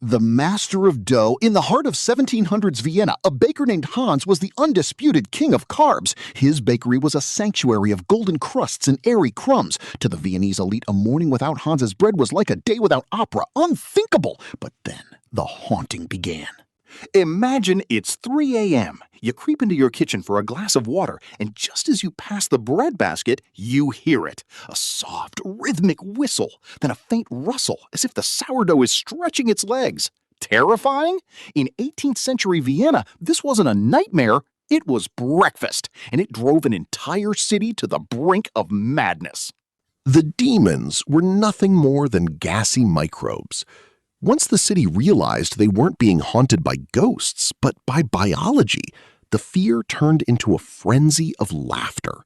The master of dough in the heart of 1700s Vienna, a baker named Hans was the undisputed king of carbs. His bakery was a sanctuary of golden crusts and airy crumbs. To the Viennese elite, a morning without Hans's bread was like a day without opera. Unthinkable! But then the haunting began. Imagine it's 3 a.m. You creep into your kitchen for a glass of water, and just as you pass the bread basket, you hear it. A soft, rhythmic whistle, then a faint rustle, as if the sourdough is stretching its legs. Terrifying? In 18th century Vienna, this wasn't a nightmare, it was breakfast, and it drove an entire city to the brink of madness. The demons were nothing more than gassy microbes. Once the city realized they weren't being haunted by ghosts, but by biology, the fear turned into a frenzy of laughter.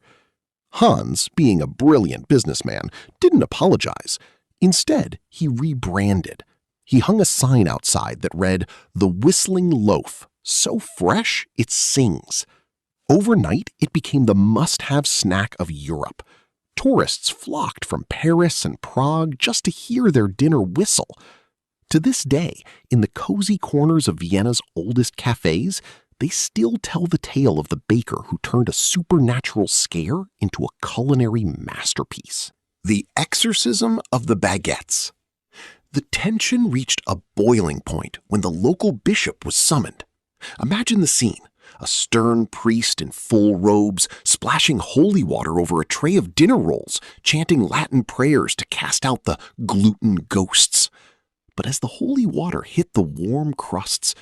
Hans, being a brilliant businessman, didn't apologize. Instead, he rebranded. He hung a sign outside that read, "The Whistling Loaf, so fresh it sings." Overnight, it became the must-have snack of Europe. Tourists flocked from Paris and Prague just to hear their dinner whistle. To this day, in the cozy corners of Vienna's oldest cafes, they still tell the tale of the baker who turned a supernatural scare into a culinary masterpiece. The exorcism of the baguettes. The tension reached a boiling point when the local bishop was summoned. Imagine the scene. A stern priest in full robes, splashing holy water over a tray of dinner rolls, chanting Latin prayers to cast out the gluten ghosts. But as the holy water hit the warm crusts,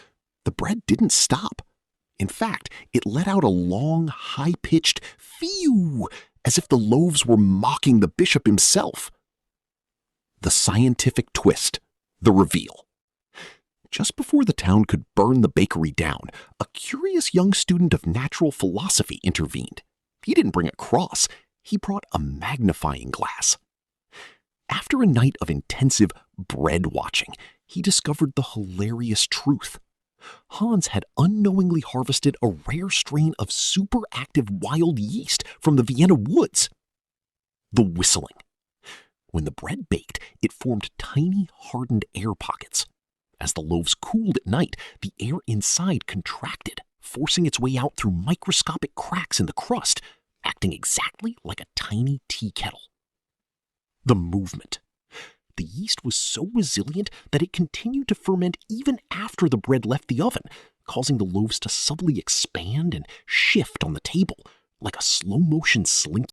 the bread didn't stop. In fact, it let out a long, high-pitched phew, as if the loaves were mocking the bishop himself. The scientific twist, the reveal. Just before the town could burn the bakery down, a curious young student of natural philosophy intervened. He didn't bring a cross, he brought a magnifying glass. After a night of intensive bread watching, he discovered the hilarious truth. Hans had unknowingly harvested a rare strain of superactive wild yeast from the Vienna woods. The whistling. When the bread baked, it formed tiny, hardened air pockets. As the loaves cooled at night, the air inside contracted, forcing its way out through microscopic cracks in the crust, acting exactly like a tiny tea kettle. The movement. The yeast was so resilient that it continued to ferment even after the bread left the oven, causing the loaves to subtly expand and shift on the table, like a slow-motion slinky.